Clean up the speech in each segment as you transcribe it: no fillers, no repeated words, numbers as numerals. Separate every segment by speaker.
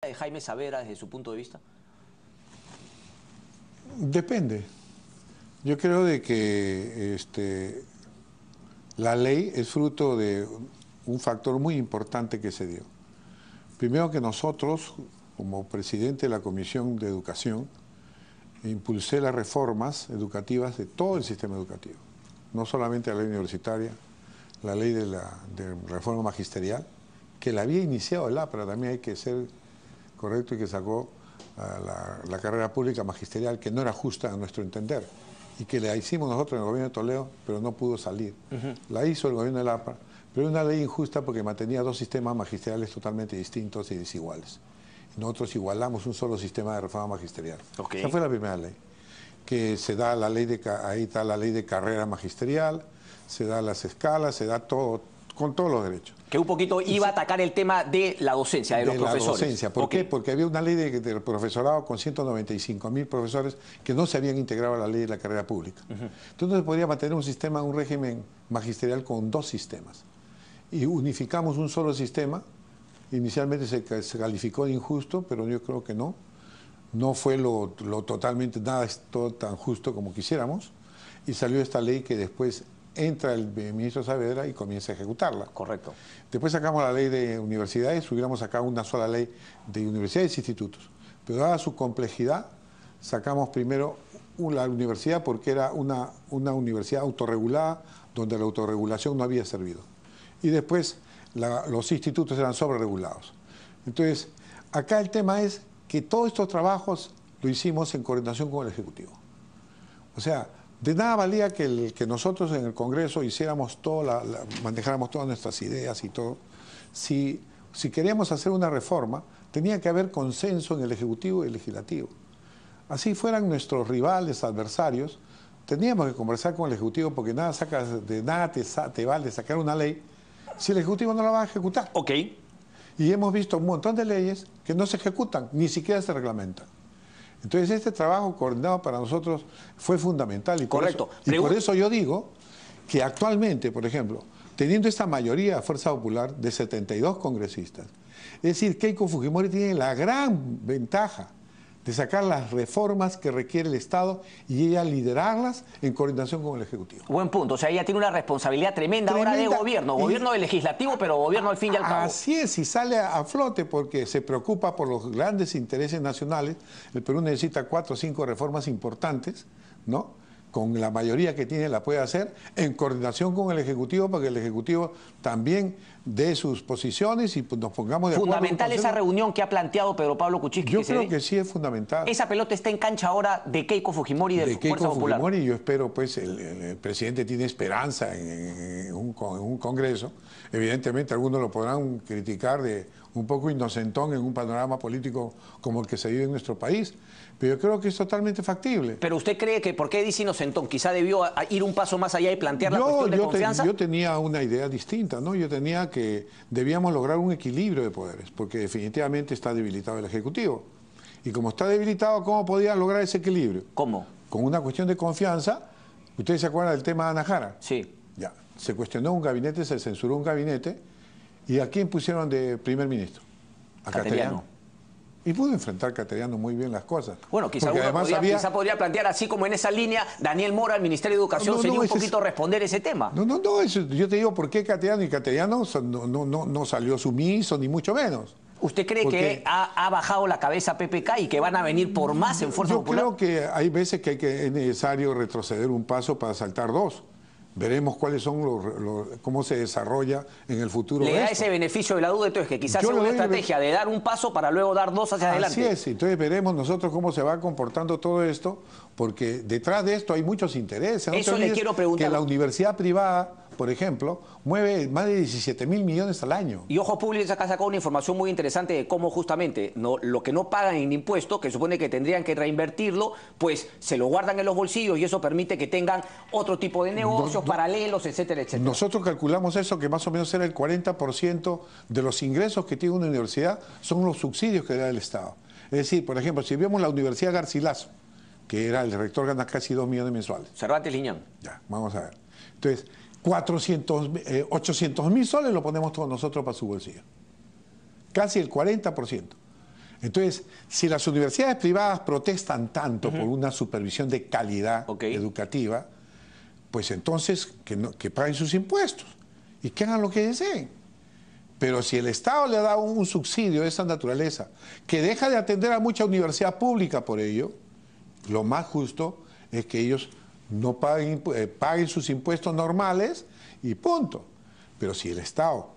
Speaker 1: de Jaime Saavedra desde su punto de vista?
Speaker 2: Depende. Yo creo de que la ley es fruto de un factor muy importante que se dio. Primero que nosotros, como presidente de la Comisión de Educación, impulsé las reformas educativas de todo el sistema educativo. No solamente la ley universitaria, la ley de reforma magisterial, que la había iniciado el APRA, también hay que ser correcto, y que sacó la carrera pública magisterial, que no era justa a nuestro entender, y que la hicimos nosotros en el gobierno de Toledo, pero no pudo salir. La hizo el gobierno del APRA, pero era una ley injusta porque mantenía dos sistemas magisteriales totalmente distintos y desiguales. Nosotros igualamos un solo sistema de reforma magisterial. Esa fue la primera ley. Que se da la ley ahí está la ley de carrera magisterial, se da las escalas, se da todo, con todos los derechos.
Speaker 1: Que un poquito iba a atacar el tema de la docencia, de los profesores.
Speaker 2: La docencia. ¿Por qué? Porque había una ley del profesorado con 195.000 profesores que no se habían integrado a la ley de la carrera pública. Entonces no se podría mantener un sistema, un régimen magisterial con dos sistemas. Y unificamos un solo sistema. Inicialmente se calificó de injusto, pero yo creo que no. No fue lo totalmente, nada es todo tan justo como quisiéramos. Y salió esta ley que después entra el ministro Saavedra y comienza a ejecutarla.
Speaker 1: Correcto.
Speaker 2: Después sacamos la ley de universidades, hubiéramos sacado una sola ley de universidades e institutos. Pero dada su complejidad, sacamos primero la universidad porque era una universidad autorregulada, donde la autorregulación no había servido. Y después los institutos eran sobreregulados. Entonces, acá el tema es que todos estos trabajos lo hicimos en coordinación con el Ejecutivo. O sea, de nada valía que nosotros en el Congreso hiciéramos todo, manejáramos todas nuestras ideas y todo. Si queríamos hacer una reforma, tenía que haber consenso en el Ejecutivo y el Legislativo. Así fueran nuestros rivales, adversarios, teníamos que conversar con el Ejecutivo porque de nada te vale sacar una ley si el Ejecutivo no la va a ejecutar.
Speaker 1: Ok.
Speaker 2: Y hemos visto un montón de leyes que no se ejecutan, ni siquiera se reglamentan. Entonces este trabajo coordinado para nosotros fue fundamental. Y
Speaker 1: correcto.
Speaker 2: Por eso yo digo que actualmente, por ejemplo, teniendo esta mayoría de Fuerza Popular de 72 congresistas, es decir, Keiko Fujimori tiene la gran ventaja de sacar las reformas que requiere el Estado y ella liderarlas en coordinación con el Ejecutivo.
Speaker 1: Buen punto, o sea, ella tiene una responsabilidad tremenda ahora de gobierno del legislativo, pero gobierno al fin y al cabo.
Speaker 2: Así es, y sale a flote porque se preocupa por los grandes intereses nacionales. El Perú necesita 4 o 5 reformas importantes, ¿no? Con la mayoría que tiene la puede hacer en coordinación con el Ejecutivo para que el Ejecutivo también dé sus posiciones y nos pongamos de acuerdo.
Speaker 1: Fundamental esa reunión que ha planteado Pedro Pablo Kuczynski.
Speaker 2: Yo creo que sí es fundamental.
Speaker 1: Esa pelota está en cancha ahora de Keiko Fujimori y de Fuerza Popular.
Speaker 2: Fujimori, yo espero, pues, el presidente tiene esperanza en un Congreso. Evidentemente algunos lo podrán criticar de un poco inocentón en un panorama político como el que se vive en nuestro país, pero yo creo que es totalmente factible.
Speaker 1: Pero usted cree que, ¿por qué dice inocentón? Quizá debió ir un paso más allá y plantear la cuestión de confianza.
Speaker 2: Yo tenía una idea distinta, ¿no? Yo tenía que debíamos lograr un equilibrio de poderes, porque definitivamente está debilitado el Ejecutivo. Y como está debilitado, ¿cómo podía lograr ese equilibrio?
Speaker 1: ¿Cómo?
Speaker 2: Con una cuestión de confianza. ¿Ustedes se acuerdan del tema de Ana Jara?
Speaker 1: Sí.
Speaker 2: Ya. Se cuestionó un gabinete, se censuró un gabinete. ¿Y a quién pusieron de primer ministro? A Cateriano. Y pudo enfrentar Cateriano muy bien las cosas.
Speaker 1: Bueno, quizá podría plantear así como en esa línea, Daniel Mora, el Ministerio de Educación, sería un poquito responder ese tema.
Speaker 2: No, eso, yo te digo por qué Cateriano, y Cateriano no salió sumiso, ni mucho menos.
Speaker 1: ¿Usted cree que ha bajado la cabeza PPK y que van a venir por más en Fuerza Popular?
Speaker 2: Yo creo que hay veces que es necesario retroceder un paso para saltar dos. Veremos cuáles son cómo se desarrolla en el futuro.
Speaker 1: ¿Le da ese beneficio de la duda entonces que quizás sea una estrategia de dar un paso para luego dar dos hacia adelante?
Speaker 2: Así es, entonces veremos nosotros cómo se va comportando todo esto, porque detrás de esto hay muchos intereses.
Speaker 1: Eso le quiero preguntar.
Speaker 2: Que la universidad privada, por ejemplo, mueve más de 17.000 millones al año.
Speaker 1: Y Ojos Públicos acá sacó una información muy interesante de cómo justamente lo que no pagan en impuestos, que supone que tendrían que reinvertirlo, pues se lo guardan en los bolsillos y eso permite que tengan otro tipo de negocios paralelos, etcétera, etcétera.
Speaker 2: Nosotros calculamos eso, que más o menos era el 40% de los ingresos que tiene una universidad son los subsidios que da el Estado. Es decir, por ejemplo, si vemos la Universidad Garcilaso, que era el rector gana casi 2 millones mensuales.
Speaker 1: Cervantes Liñán.
Speaker 2: Ya, vamos a ver. Entonces, 800.000 soles lo ponemos todos nosotros para su bolsillo. Casi el 40%. Entonces, si las universidades privadas protestan tanto por una supervisión de calidad educativa, pues entonces que paguen sus impuestos y que hagan lo que deseen. Pero si el Estado le da un subsidio de esa naturaleza, que deja de atender a mucha universidad pública por ello, lo más justo es que ellos no paguen sus impuestos normales y punto. Pero si el Estado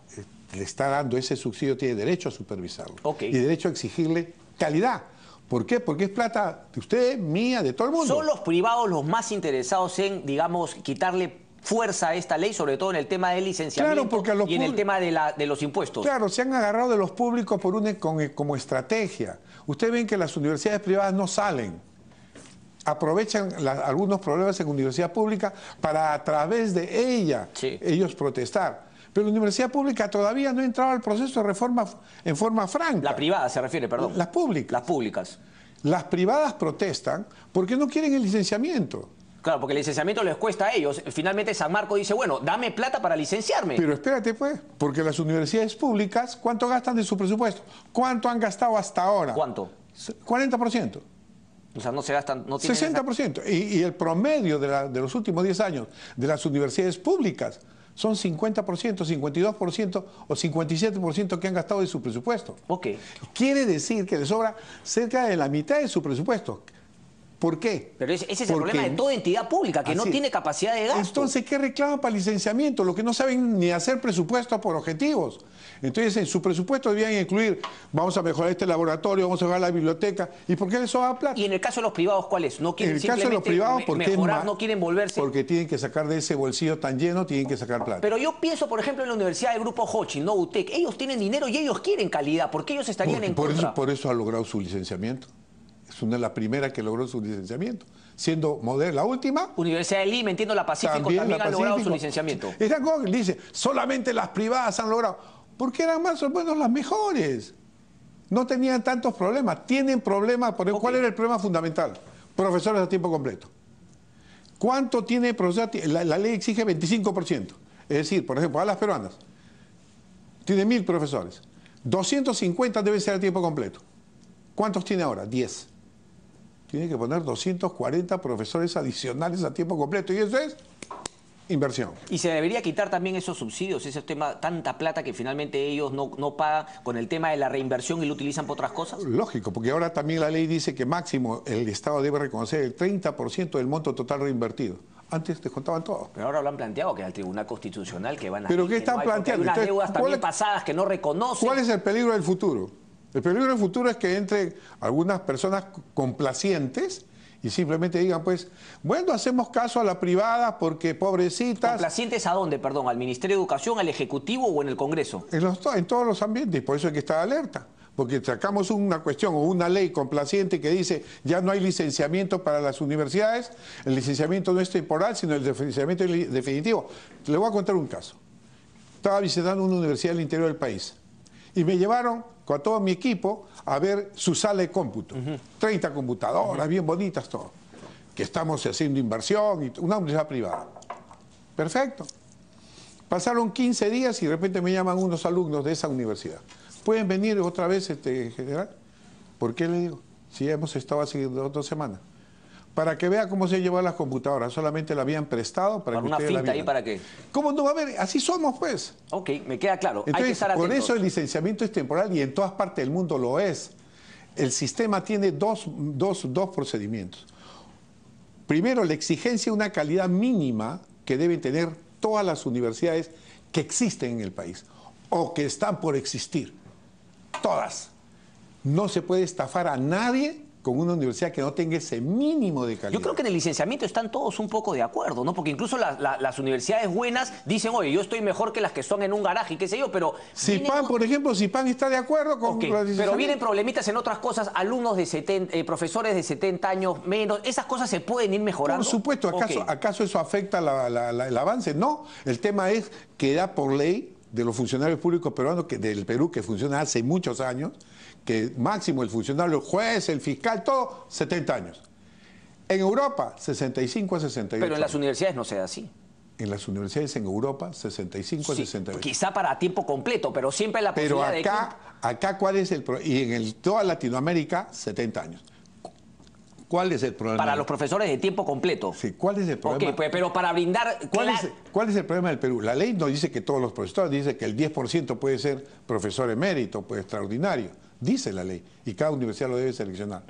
Speaker 2: le está dando ese subsidio, tiene derecho a supervisarlo y derecho a exigirle calidad. ¿Por qué? Porque es plata de usted, mía, de todo el mundo.
Speaker 1: ¿Son los privados los más interesados en, digamos, quitarle fuerza a esta ley, sobre todo en el tema del licenciamiento y en el tema de los impuestos?
Speaker 2: Claro, se han agarrado de los públicos como estrategia. Ustedes ven que las universidades privadas no salen. Aprovechan algunos problemas en universidad pública para a través de ella ellos protestar. Pero la universidad pública todavía no ha entrado al proceso de reforma en forma franca.
Speaker 1: La privada se refiere, perdón.
Speaker 2: Las públicas.
Speaker 1: Las públicas.
Speaker 2: Las privadas protestan porque no quieren el licenciamiento.
Speaker 1: Claro, porque el licenciamiento les cuesta a ellos. Finalmente San Marcos dice, bueno, dame plata para licenciarme.
Speaker 2: Pero espérate pues, porque las universidades públicas, ¿cuánto gastan de su presupuesto? ¿Cuánto han gastado hasta ahora?
Speaker 1: ¿Cuánto?
Speaker 2: 40%.
Speaker 1: O sea, no se gastan... No
Speaker 2: 60%. Y el promedio de los últimos 10 años de las universidades públicas son 50%, 52% o 57% que han gastado de su presupuesto. Quiere decir que les sobra cerca de la mitad de su presupuesto. ¿Por qué?
Speaker 1: Pero ese es el problema de toda entidad pública, que no tiene capacidad de gasto.
Speaker 2: Entonces, ¿qué reclaman para licenciamiento? Lo que no saben ni hacer presupuestos por objetivos. Entonces, en su presupuesto debían incluir, vamos a mejorar este laboratorio, vamos a mejorar la biblioteca. ¿Y por qué les sobra plata?
Speaker 1: ¿Y en el caso de los privados cuál es? ¿No quieren
Speaker 2: en el caso de los privados,
Speaker 1: mejorar, no quieren volverse?
Speaker 2: Porque tienen que sacar de ese bolsillo tan lleno, tienen que sacar plata.
Speaker 1: Pero yo pienso, por ejemplo, en la Universidad del Grupo Hochi, no UTEC. Ellos tienen dinero y ellos quieren calidad. ¿Por qué ellos estarían en contra?
Speaker 2: Por eso ha logrado su licenciamiento. Es una de las primeras que logró su licenciamiento. Siendo moderna, la última.
Speaker 1: Universidad de Lima, entiendo, la Pacífico también ha logrado su licenciamiento.
Speaker 2: Esa cosa que dice, solamente las privadas han logrado. Porque eran más o menos las mejores. No tenían tantos problemas. Tienen problemas. ¿Cuál era el problema fundamental? Profesores a tiempo completo. ¿Cuánto tiene profesores? La ley exige 25%. Es decir, por ejemplo, a las peruanas. Tiene 1000 profesores. 250 deben ser a tiempo completo. ¿Cuántos tiene ahora? 10. Tiene que poner 240 profesores adicionales a tiempo completo. Y eso es inversión.
Speaker 1: Y se debería quitar también esos subsidios, ese tema, tanta plata que finalmente ellos no pagan con el tema de la reinversión y lo utilizan para otras cosas.
Speaker 2: Lógico, porque ahora también la ley dice que máximo el Estado debe reconocer el 30% del monto total reinvertido. Antes te contaban todo.
Speaker 1: Pero ahora lo han planteado, que es el Tribunal Constitucional que van a...
Speaker 2: ¿Pero qué están planteando?
Speaker 1: Hay unas deudas también pasadas que no reconocen.
Speaker 2: ¿Cuál es el peligro del futuro? El peligro del futuro es que entren algunas personas complacientes y simplemente digan, pues, bueno, hacemos caso a la privada porque pobrecitas...
Speaker 1: ¿Complacientes a dónde, perdón? ¿Al Ministerio de Educación, al Ejecutivo o en el Congreso?
Speaker 2: En todos los ambientes, por eso hay que estar alerta. Porque sacamos una cuestión o una ley complaciente que dice ya no hay licenciamiento para las universidades, el licenciamiento no es temporal, sino el licenciamiento es definitivo. Le voy a contar un caso. Estaba visitando una universidad del interior del país y me llevaron con todo mi equipo a ver su sala de cómputo. 30 computadoras, bien bonitas, todo. Que estamos haciendo inversión, y una universidad privada. Perfecto. Pasaron 15 días y de repente me llaman unos alumnos de esa universidad. ¿Pueden venir otra vez, general? ¿Por qué le digo? Si ya hemos estado hace 2 semanas. Para que vea cómo se llevan las computadoras. Solamente la habían prestado para que
Speaker 1: una
Speaker 2: ustedes la
Speaker 1: finta
Speaker 2: vieran.
Speaker 1: ahí para qué.
Speaker 2: ¿Cómo no va a haber? Así somos, pues.
Speaker 1: Ok, me queda claro.
Speaker 2: Entonces,
Speaker 1: hay que estar atentos.
Speaker 2: por eso el licenciamiento es temporal y en todas partes del mundo lo es. El sistema tiene dos procedimientos. Primero, la exigencia de una calidad mínima que deben tener todas las universidades que existen en el país o que están por existir. Todas. No se puede estafar a nadie con una universidad que no tenga ese mínimo de calidad.
Speaker 1: Yo creo que en el licenciamiento están todos un poco de acuerdo, ¿no? Porque incluso las universidades buenas dicen, oye, yo estoy mejor que las que son en un garaje y qué sé yo, pero...
Speaker 2: CIPAN, por ejemplo, CIPAN está de acuerdo con...
Speaker 1: Pero vienen problemitas en otras cosas, alumnos de 70, profesores de 70 años menos, esas cosas se pueden ir mejorando.
Speaker 2: Por supuesto, ¿acaso eso afecta el avance? No, el tema es que da por ley de los funcionarios públicos peruanos, del Perú, que funciona hace muchos años, que máximo el funcionario, el juez, el fiscal, todo, 70 años. En Europa, 65 a 68
Speaker 1: Pero en las
Speaker 2: años.
Speaker 1: universidades no se da así.
Speaker 2: en las universidades en Europa, 65 a
Speaker 1: Sí,
Speaker 2: 68.
Speaker 1: quizá para tiempo completo, pero siempre la
Speaker 2: Pero
Speaker 1: posibilidad
Speaker 2: acá ¿cuál es el problema? Y en toda Latinoamérica, 70 años. ¿Cuál es el problema?
Speaker 1: para los profesores de tiempo completo.
Speaker 2: Sí, ¿cuál es el problema?
Speaker 1: Ok, pues, pero para brindar...
Speaker 2: ¿Cuál es el problema del Perú? La ley no dice que todos los profesores, dice que el 10% puede ser profesor emérito, pues extraordinario. Dice la ley, y cada universidad lo debe seleccionar.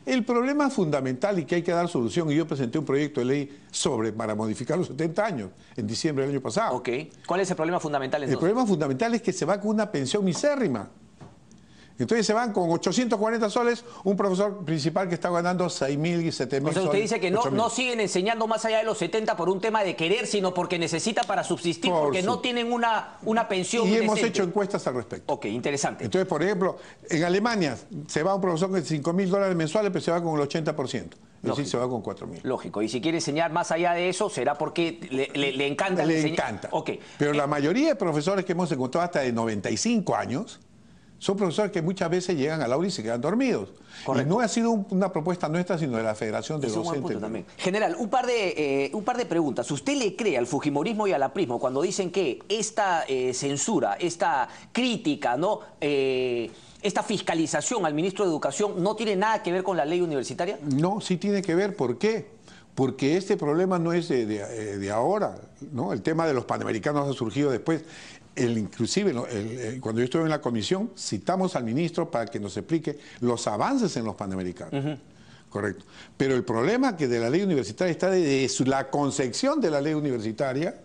Speaker 2: El problema fundamental y que hay que dar solución, y yo presenté un proyecto de ley para modificar los 70 años, en diciembre del año pasado.
Speaker 1: Ok. ¿Cuál es el problema fundamental entonces?
Speaker 2: El problema fundamental es que se va con una pensión misérrima. Entonces se van con 840 soles, un profesor principal que está ganando 6.000 y 7.000 soles.
Speaker 1: O sea, usted dice que no siguen enseñando más allá de los 70 por un tema de querer, sino porque necesita para subsistir, porque no tienen una pensión
Speaker 2: Y hemos
Speaker 1: decente.
Speaker 2: hecho encuestas al respecto.
Speaker 1: Ok, interesante.
Speaker 2: Entonces, por ejemplo, en Alemania se va un profesor con $5.000 mensuales, pero se va con el 80%. Es decir, se va con 4.000.
Speaker 1: Lógico. Y si quiere enseñar más allá de eso, será porque le encanta.
Speaker 2: Le encanta.
Speaker 1: Ok.
Speaker 2: Pero la mayoría de profesores que hemos encontrado hasta de 95 años son profesores que muchas veces llegan al aula y se quedan dormidos.
Speaker 1: Correcto.
Speaker 2: Y no ha sido una propuesta nuestra, sino de la Federación de
Speaker 1: Es un buen
Speaker 2: Docentes.
Speaker 1: punto también. General, un par de preguntas. ¿Usted le cree al fujimorismo y al aprismo cuando dicen que esta censura, esta crítica, ¿no? Esta fiscalización al ministro de Educación no tiene nada que ver con la ley universitaria?
Speaker 2: No, sí tiene que ver. ¿Por qué? Porque este problema no es de ahora, ¿no? El tema de los panamericanos ha surgido después. Inclusive, cuando yo estuve en la comisión, citamos al ministro para que nos explique los avances en los panamericanos. Correcto. Pero el problema que de la ley universitaria está desde la concepción de la ley universitaria,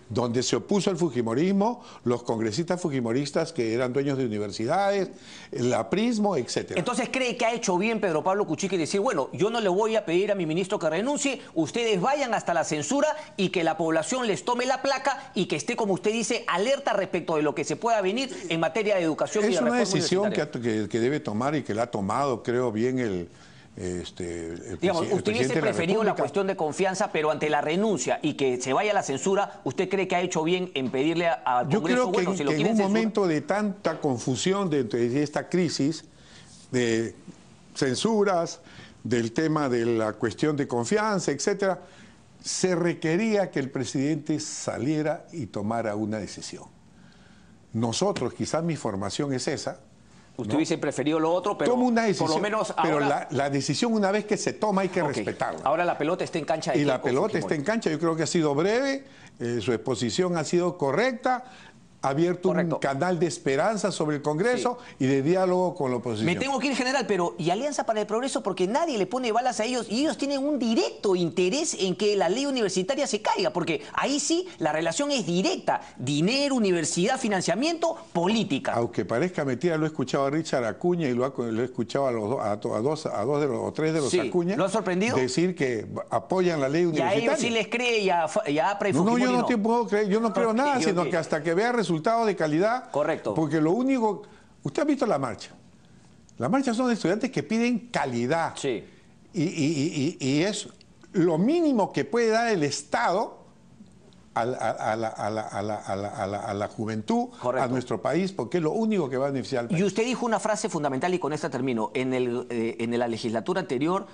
Speaker 2: donde se opuso el fujimorismo, los congresistas fujimoristas que eran dueños de universidades, el aprismo, etc.
Speaker 1: Entonces, ¿cree que ha hecho bien Pedro Pablo Kuczynski decir, bueno, yo no le voy a pedir a mi ministro que renuncie, ustedes vayan hasta la censura y que la población les tome la placa y que esté, como usted dice, alerta respecto de lo que se pueda venir en materia de educación y de
Speaker 2: reforma universitaria? Es una decisión que debe tomar y que la ha tomado, creo, bien el
Speaker 1: Digamos, usted hubiese preferido la cuestión de confianza, pero ante la renuncia y que se vaya a la censura, ¿usted cree que ha hecho bien en pedirle al Congreso?
Speaker 2: Yo creo que,
Speaker 1: bueno, si lo
Speaker 2: en un
Speaker 1: quieren
Speaker 2: momento de tanta confusión de esta crisis, de censuras, del tema de la cuestión de confianza, etcétera, se requería que el presidente saliera y tomara una decisión. Nosotros, quizás mi formación es esa.
Speaker 1: Usted hubiese preferido lo otro, pero
Speaker 2: toma una decisión,
Speaker 1: por lo menos
Speaker 2: pero
Speaker 1: ahora...
Speaker 2: la decisión una vez que se toma hay que respetarla.
Speaker 1: Ahora la pelota está en cancha de
Speaker 2: Y la pelota está en cancha, yo creo que ha sido breve, su exposición ha sido correcta, ha abierto un canal de esperanza sobre el Congreso y de diálogo con la oposición.
Speaker 1: Me tengo que ir, general, pero ¿y Alianza para el Progreso? Porque nadie le pone balas a ellos y ellos tienen un directo interés en que la ley universitaria se caiga, porque ahí sí la relación es directa. Dinero, universidad, financiamiento, política.
Speaker 2: Aunque parezca mentira, lo he escuchado a Richard Acuña y lo he escuchado a dos de los tres de los Acuña.
Speaker 1: ¿Lo ha sorprendido?
Speaker 2: Decir que apoyan la ley universitaria.
Speaker 1: Y a ellos sí les cree y a APRA y
Speaker 2: No,
Speaker 1: Fujimori
Speaker 2: yo no te puedo creer, yo no creo nada, sino que hasta que vea resultados de calidad.
Speaker 1: Correcto.
Speaker 2: Porque lo único... Usted ha visto la marcha. Las marchas son de estudiantes que piden calidad.
Speaker 1: Sí.
Speaker 2: Y es lo mínimo que puede dar el Estado a la juventud, a nuestro país, porque es lo único que va a beneficiar al país.
Speaker 1: Y usted dijo una frase fundamental, y con esta termino. En la legislatura anterior,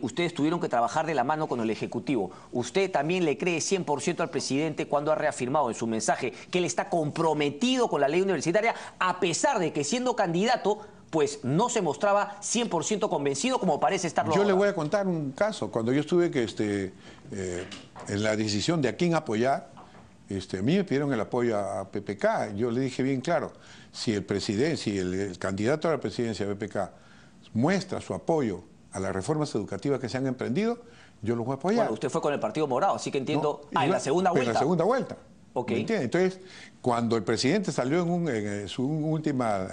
Speaker 1: ustedes tuvieron que trabajar de la mano con el Ejecutivo. ¿Usted también le cree 100% al presidente cuando ha reafirmado en su mensaje que él está comprometido con la ley universitaria, a pesar de que siendo candidato, pues no se mostraba 100% convencido como parece estarlo ahora?
Speaker 2: Yo le voy a contar un caso. Cuando yo estuve en la decisión de a quién apoyar, a mí me pidieron el apoyo a PPK. Yo le dije bien claro, si el presidente, si el candidato a la presidencia de PPK muestra su apoyo a las reformas educativas que se han emprendido, yo los voy a apoyar.
Speaker 1: Bueno, usted fue con el Partido Morado, así que entiendo...
Speaker 2: No,
Speaker 1: en la segunda vuelta.
Speaker 2: En la segunda vuelta.
Speaker 1: Okay.
Speaker 2: ¿Me entiende? Entonces, cuando el presidente salió en su última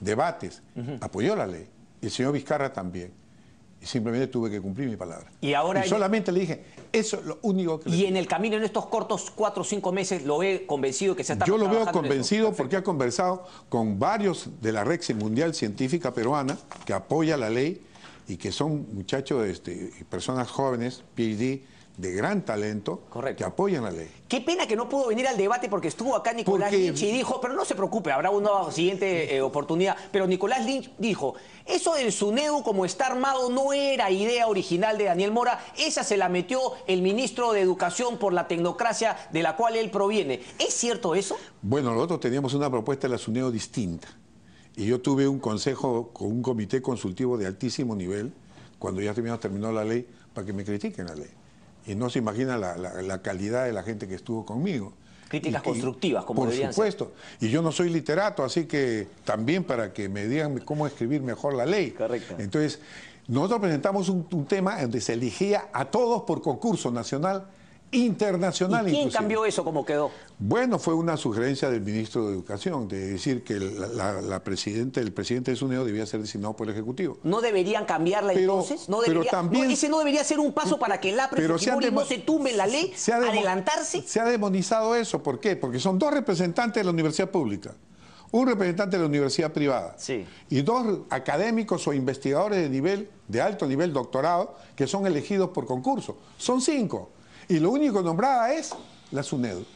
Speaker 2: debates, apoyó la ley. Y el señor Vizcarra también. Y simplemente tuve que cumplir mi palabra.
Speaker 1: Y ahora...
Speaker 2: solamente le dije, eso es lo único que...
Speaker 1: Y en el camino, en estos cortos 4 o 5 meses, ¿lo ve convencido que se está trabajando?
Speaker 2: Yo lo veo convencido porque ha conversado con varios de la Red Mundial Científica Peruana que apoya la ley y que son muchachos, personas jóvenes, PhD, de gran talento que apoyan la ley.
Speaker 1: Qué pena que no pudo venir al debate porque estuvo acá Nicolás Lynch y dijo, pero no se preocupe, habrá una siguiente oportunidad, pero Nicolás Lynch dijo, eso del SUNEDU como está armado no era idea original de Daniel Mora, esa se la metió el ministro de Educación por la tecnocracia de la cual él proviene. ¿Es cierto eso?
Speaker 2: Bueno, nosotros teníamos una propuesta de la SUNEDU distinta y yo tuve un consejo con un comité consultivo de altísimo nivel cuando ya terminó la ley para que me critiquen la ley. Y no se imagina la calidad de la gente que estuvo conmigo.
Speaker 1: Críticas constructivas, como deberían ser.
Speaker 2: Por supuesto. Y yo no soy literato, así que también para que me digan cómo escribir mejor la ley.
Speaker 1: Correcto.
Speaker 2: Entonces, nosotros presentamos un tema donde se elegía a todos por concurso nacional, internacional.
Speaker 1: ¿Y quién cambió eso? ¿Cómo quedó?
Speaker 2: Bueno, fue una sugerencia del ministro de Educación, de decir que el presidente de SUNEDU debía ser designado por el Ejecutivo.
Speaker 1: ¿No deberían cambiarla entonces? ¿No debería,
Speaker 2: también,
Speaker 1: ese no debería ser un paso para que el APRE Fujimori no se tumbe en la ley, adelantarse?
Speaker 2: Se ha demonizado eso. ¿Por qué? Porque son dos representantes de la universidad pública, un representante de la universidad privada y dos académicos o investigadores de alto nivel, doctorado, que son elegidos por concurso. Son 5. Y lo único nombrada es la SUNEDU.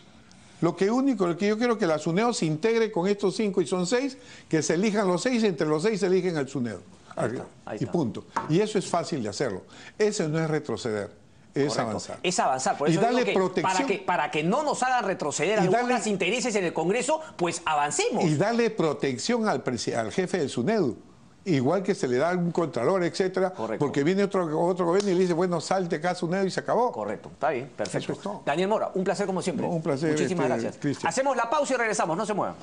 Speaker 2: Lo que yo quiero que la SUNEDU se integre con estos 5 y son 6, que se elijan los 6, entre los 6 se eligen al SUNEDU. Ahí está. Punto. Y eso es fácil de hacerlo. Eso no es retroceder, es avanzar.
Speaker 1: Es avanzar. Por eso digo que para que no nos hagan retroceder algunos intereses en el Congreso, pues avancemos.
Speaker 2: Y darle protección al jefe del SUNEDU. Igual que se le da un contralor, etcétera, porque viene otro gobierno y le dice, bueno, salte acá SUNEDU y se acabó.
Speaker 1: Correcto, está bien, perfecto. Daniel Mora, un placer como siempre.
Speaker 2: Un placer.
Speaker 1: Muchísimas gracias.
Speaker 2: Cristian.
Speaker 1: Hacemos la pausa y regresamos, no se muevan.